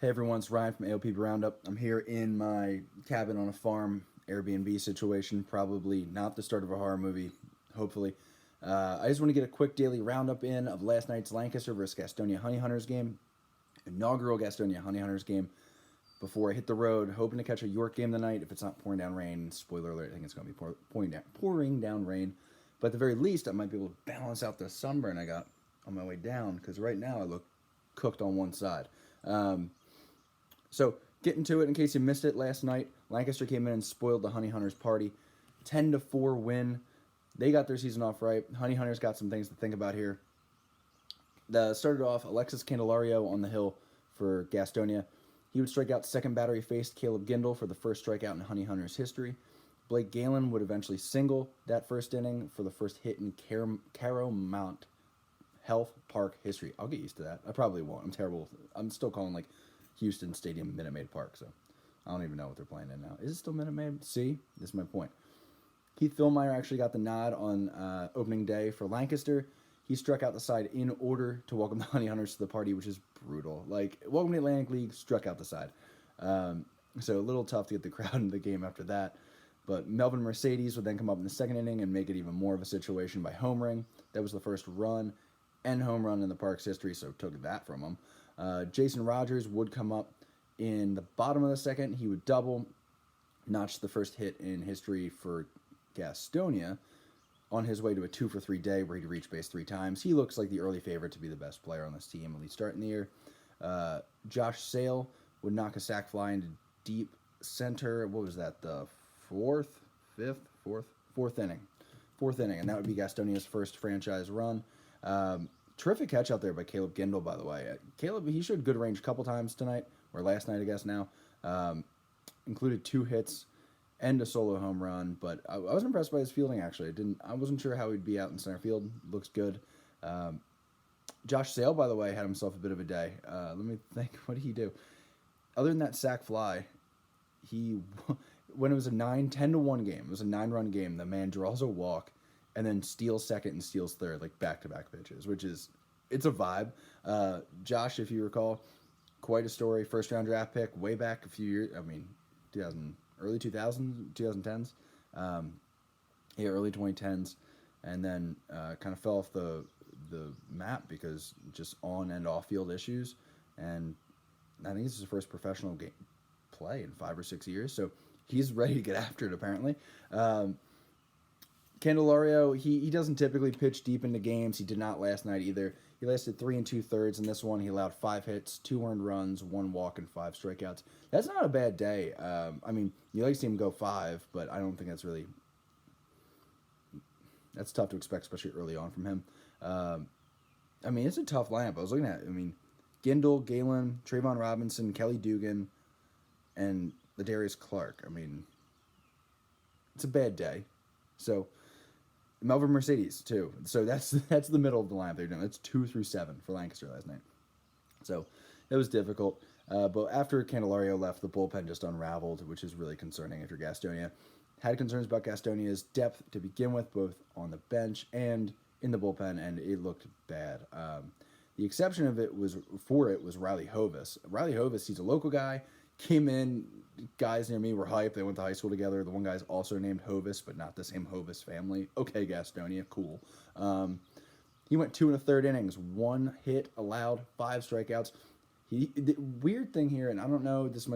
Hey everyone, it's Ryan from ALPB Roundup. I'm here in my cabin on a farm Airbnb situation. Probably not the start of a horror movie, hopefully. I just want to get a quick daily roundup in of last night's Lancaster versus Gastonia Honey Hunters game, inaugural Gastonia Honey Hunters game, before I hit the road, hoping to catch a York game tonight if it's not pouring down rain. Spoiler alert, I think it's going to be pouring down rain. But at the very least, I might be able to balance out the sunburn I got on my way down, because right now I look cooked on one side. So, getting to it, in case you missed it last night, Lancaster came in and spoiled the Honey Hunters party. 10-4 win. They got their season off right. Honey Hunters got some things to think about here. Started off Alexis Candelario on the hill for Gastonia. He would strike out second battery faced Caleb Gindle for the first strikeout in Honey Hunters history. Blake Galen would eventually single that first inning for the first hit in Caro Mount Health Park history. I'll get used to that. I probably won't. I'm terrible. I'm still calling like Houston Stadium Minute Maid Park, so I don't even know what they're playing in now. Is it still Minute Maid? See, this is my point. Keith Philmeyer actually got the nod on opening day for Lancaster. He struck out the side in order to welcome the Honey Hunters to the party, which is brutal. Like, welcome to Atlantic League, struck out the side. So a little tough to get the crowd in the game after that. But Melvin Mercedes would then come up in the second inning and make it even more of a situation by homering. That was the first run and home run in the Park's history, so took that from him. Jason Rogers would come up in the bottom of the second. He would double, notch the first hit in history for Gastonia on his way to a 2-for-3 day where he'd reach base 3 times. He looks like the early favorite to be the best player on this team, at least starting the year. Josh Sale would knock a sac fly into deep center. What was that? The fourth inning. Fourth inning, and that would be Gastonia's first franchise run. Terrific catch out there by Caleb Gindle, by the way. Caleb, he showed good range a couple times tonight, or last night, I guess now. Included 2 hits and a solo home run, but I was impressed by his fielding, actually. I wasn't sure how he'd be out in center field. Looks good. Josh Sale, by the way, had himself a bit of a day. Let me think. What did he do? Other than that sac fly, when it was a 10-1 game, it was a 9-run game, the man draws a walk and then steals second and steals third, like back-to-back pitches, it's a vibe. Josh, if you recall, quite a story. First-round draft pick way back a few years. I mean, early 2000s, 2010s. Early 2010s. And then kind of fell off the map because just on and off-field issues. And I think this is his first professional game play in 5 or 6 years. So he's ready to get after it, apparently. Candelario, he doesn't typically pitch deep into games. He did not last night either. He lasted 3 2/3 in this one. He allowed 5 hits, 2 earned runs, 1 walk, and 5 strikeouts. That's not a bad day. I mean, you like to see him go 5, but I don't think that's tough to expect, especially early on from him. I mean, it's a tough lineup. I was looking at it. I mean, Gindle, Galen, Trayvon Robinson, Kelly Dugan, and Ladarius Clark. I mean, it's a bad day. So Melvin Mercedes too. So that's the middle of the lineup they're doing. That's 2 through 7 for Lancaster last night. So it was difficult. But after Candelario left, the bullpen just unraveled, which is really concerning if you're Gastonia. Had concerns about Gastonia's depth to begin with, both on the bench and in the bullpen, and it looked bad. The exception of it was Riley Hovis. Riley Hovis, he's a local guy, came in. Guys near me were hyped. They went to high school together. The one guy's also named Hovis, but not the same Hovis family. Okay, Gastonia, cool. He went 2 1/3 innings, 1 hit allowed, 5 strikeouts. The weird thing here, and I don't know, they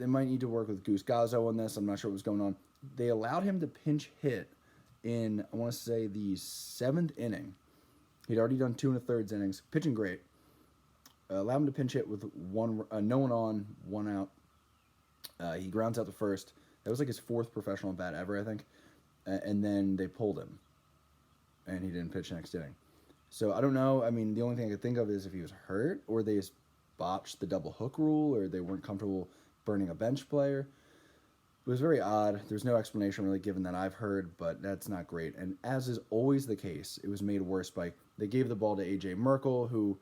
might need to work with Goose Gazzo on this. I'm not sure what was going on. They allowed him to pinch hit in, I want to say, the 7th inning. He'd already done 2 1/3 innings, pitching great. Allowed him to pinch hit with no one on, 1 out. He grounds out the first. That was like his 4th professional bat ever, I think. And then they pulled him, and he didn't pitch next inning. So I don't know. I mean, the only thing I could think of is if he was hurt, or they just botched the double hook rule, or they weren't comfortable burning a bench player. It was very odd. There's no explanation really given that I've heard, but that's not great. And as is always the case, it was made worse by they gave the ball to A.J. Merkel, who,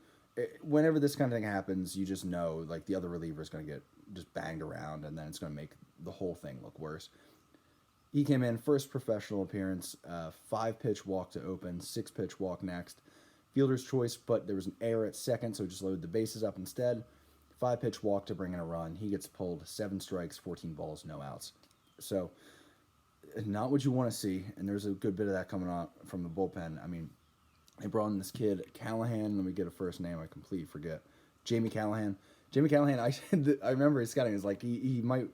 whenever this kind of thing happens, you just know like the other reliever is going to get just banged around, and then it's going to make the whole thing look worse. He came in, first professional appearance, 5-pitch walk to open, 6-pitch walk next. Fielder's choice, but there was an error at second, so just loaded the bases up instead. 5-pitch walk to bring in a run. He gets pulled, 7 strikes, 14 balls, no outs. So, not what you want to see, and there's a good bit of that coming out from the bullpen. I mean, they brought in this kid, Callahan. Let me get a first name. I completely forget. Jamie Callahan. Jamie Callahan, I remember his scouting. It's like he might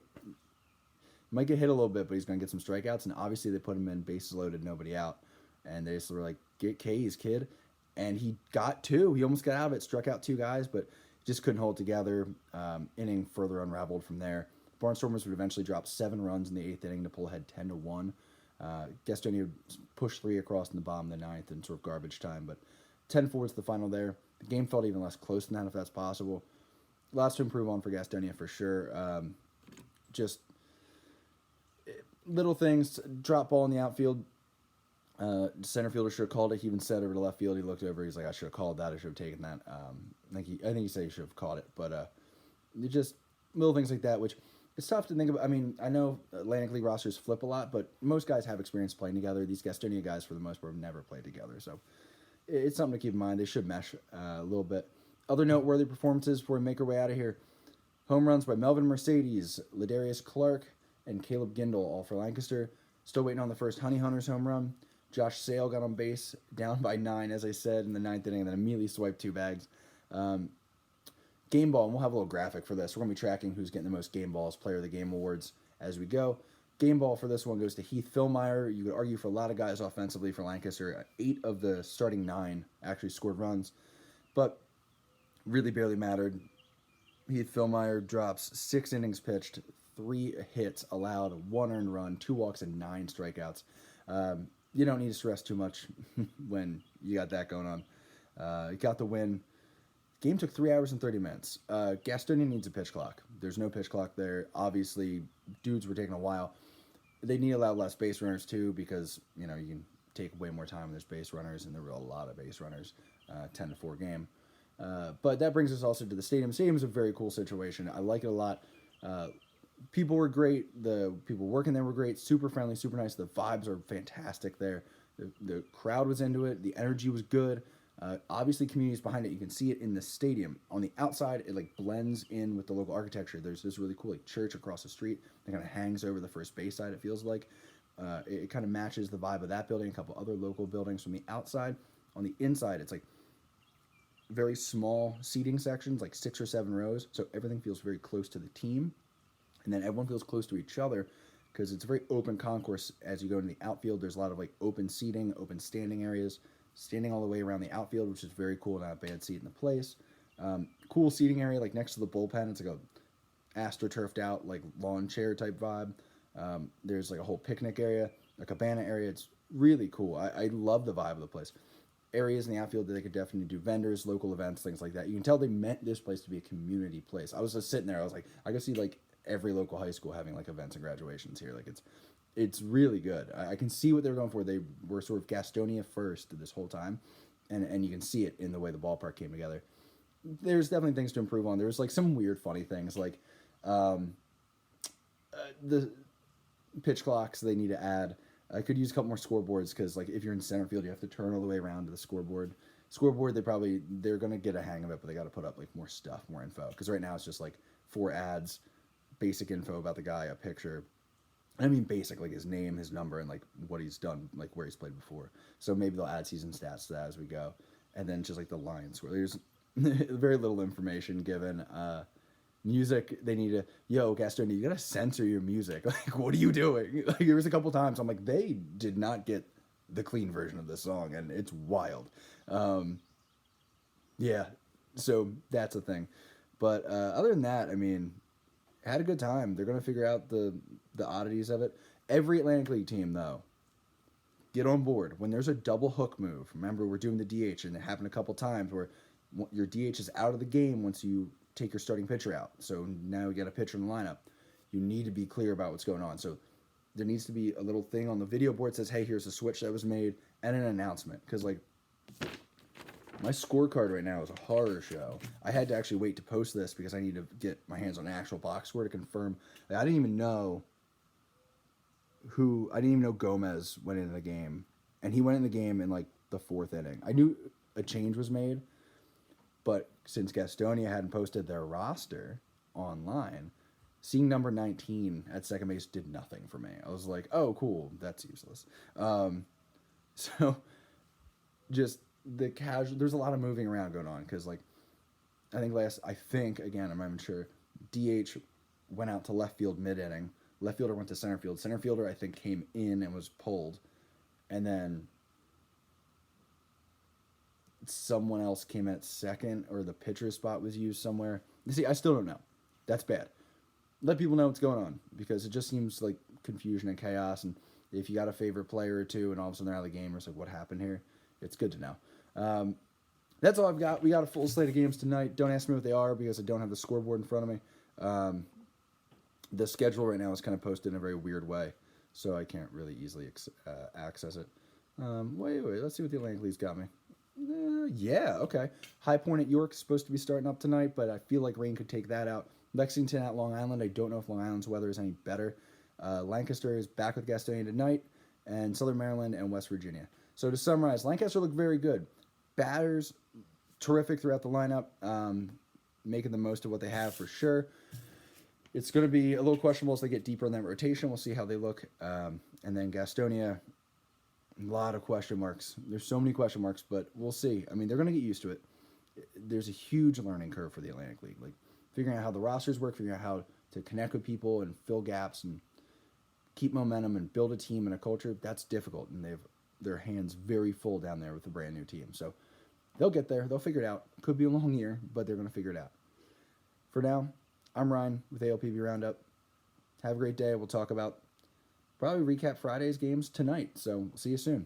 get hit a little bit, but he's going to get some strikeouts. And obviously they put him in bases loaded, nobody out. And they just were like, get K's, kid. And he got 2. He almost got out of it, struck out 2 guys, but just couldn't hold it together. Inning further unraveled from there. Barnstormers would eventually drop 7 runs in the 8th inning to pull ahead 10-1. Gastonia would push 3 across in the bottom of the 9th in sort of garbage time, but 10-4 is the final there. The game felt even less close than that, if that's possible. Lots to improve on for Gastonia for sure. Just little things. Drop ball in the outfield. Center fielder should have called it. He even said over to left field. He looked over. He's like, I should have called that. I should have taken that. I think he said he should have caught it. But just little things like that, which it's tough to think about. I mean, I know Atlantic League rosters flip a lot, but most guys have experience playing together. These Gastonia guys, for the most part, have never played together. So it's something to keep in mind. They should mesh a little bit. Other noteworthy performances before we make our way out of here. Home runs by Melvin Mercedes, Ladarius Clark, and Caleb Gindel, all for Lancaster. Still waiting on the first Honey Hunters home run. Josh Sale got on base, down by 9, as I said, in the 9th inning, and then immediately swiped 2 bags. Game ball, and we'll have a little graphic for this. We're going to be tracking who's getting the most game balls, Player of the Game awards, as we go. Game ball for this one goes to Heath Philmeyer. You could argue for a lot of guys offensively for Lancaster. 8 of the starting 9 actually scored runs, but really barely mattered. Heath Philmeyer drops 6 innings pitched, 3 hits allowed, 1 earned run, 2 walks, and 9 strikeouts. You don't need to stress too much when you got that going on. Got the win. Game took 3 hours and 30 minutes. Gastonia needs a pitch clock. There's no pitch clock there. Obviously, dudes were taking a while. They need to allow less base runners, too, because, you can take way more time when there's base runners, and there were a lot of base runners, 10-4 game. But that brings us also to the stadium. The stadium is a very cool situation. I like it a lot. People were great. The people working there were great. Super friendly, super nice. The vibes are fantastic there. The crowd was into it. The energy was good. Obviously, community's behind it. You can see it in the stadium. On the outside, it blends in with the local architecture. There's this really cool church across the street that kind of hangs over the first base side, it feels like. It kind of matches the vibe of that building, a couple other local buildings from the outside. On the inside, it's very small seating sections, 6 or 7 rows. So everything feels very close to the team. And then everyone feels close to each other because it's a very open concourse as you go into the outfield. There's a lot of open seating, open standing areas, standing all the way around the outfield, which is very cool. Not a bad seat in the place. Cool seating area, next to the bullpen. It's a astroturfed out, lawn chair type vibe. There's a whole picnic area, a cabana area. It's really cool. I love the vibe of the place. Areas in the outfield that they could definitely do vendors, local events, things like that. You can tell they meant this place to be a community place. I was just sitting there. I was like, I could see every local high school having events and graduations here. It's really good. I can see what they were going for. They were sort of Gastonia first this whole time, and you can see it in the way the ballpark came together. There's definitely things to improve on. There's some weird, funny things the pitch clocks they need to add. I could use a couple more scoreboards because if you're in center field, you have to turn all the way around to the scoreboard. They're going to get a hang of it, but they got to put up more stuff, more info. Because right now it's just 4 ads, basic info about the guy, a picture. I mean basic, his name, his number, and what he's done, where he's played before. So maybe they'll add season stats to that as we go. And then just the lines where there's very little information given. Music, they need to, Gastonia, you gotta censor your music. What are you doing? There was a couple times I'm they did not get the clean version of this song, and it's wild. Yeah, so that's a thing. But other than that, I mean, had a good time. They're gonna figure out the oddities of it. Every Atlantic League team, though, get on board. When there's a double hook move, remember we're doing the DH, and it happened a couple times where your DH is out of the game once you take your starting pitcher out. So now you got a pitcher in the lineup. You need to be clear about what's going on. So there needs to be a little thing on the video board that says, hey, here's a switch that was made, and an announcement. Because, my scorecard right now is a horror show. I had to actually wait to post this because I need to get my hands on an actual box score to confirm. I didn't even know Gomez went into the game. And he went in the game in, the 4th inning. I knew a change was made, but since Gastonia hadn't posted their roster online, seeing number 19 at second base did nothing for me. I was like, oh, cool, that's useless. So just the casual, there's a lot of moving around going on because, like, I think, again, I'm not even sure, DH went out to left field mid-inning. Left fielder went to center field. Center fielder, I think, came in and was pulled. And then someone else came in at second, or the pitcher's spot was used somewhere. You see, I still don't know. That's bad. Let people know what's going on, because it just seems like confusion and chaos. And if you got a favorite player or two and all of a sudden they're out of the game, or it's like, what happened here? It's good to know. That's all I've got. We got a full slate of games tonight. Don't ask me what they are because I don't have the scoreboard in front of me. The schedule right now is kind of posted in a very weird way, so I can't really easily access it. Wait, let's see what the Atlantic League's got me. Yeah, okay. High Point at York is supposed to be starting up tonight, but I feel like rain could take that out. Lexington at Long Island. I don't know if Long Island's weather is any better. Lancaster is back with Gastonia tonight, and Southern Maryland and West Virginia. So to summarize, Lancaster looked very good. Batters, terrific throughout the lineup, making the most of what they have for sure. It's going to be a little questionable as they get deeper in that rotation. We'll see how they look. And then Gastonia, a lot of question marks. There's so many question marks, but we'll see. I mean, they're going to get used to it. There's a huge learning curve for the Atlantic League. Like, figuring out how the rosters work, figuring out how to connect with people and fill gaps and keep momentum and build a team and a culture, that's difficult. And they have their hands very full down there with a brand new team. So they'll get there. They'll figure it out. Could be a long year, but they're going to figure it out. For now, I'm Ryan with ALPB Roundup. Have a great day. We'll talk about, probably recap Friday's games tonight. So see you soon.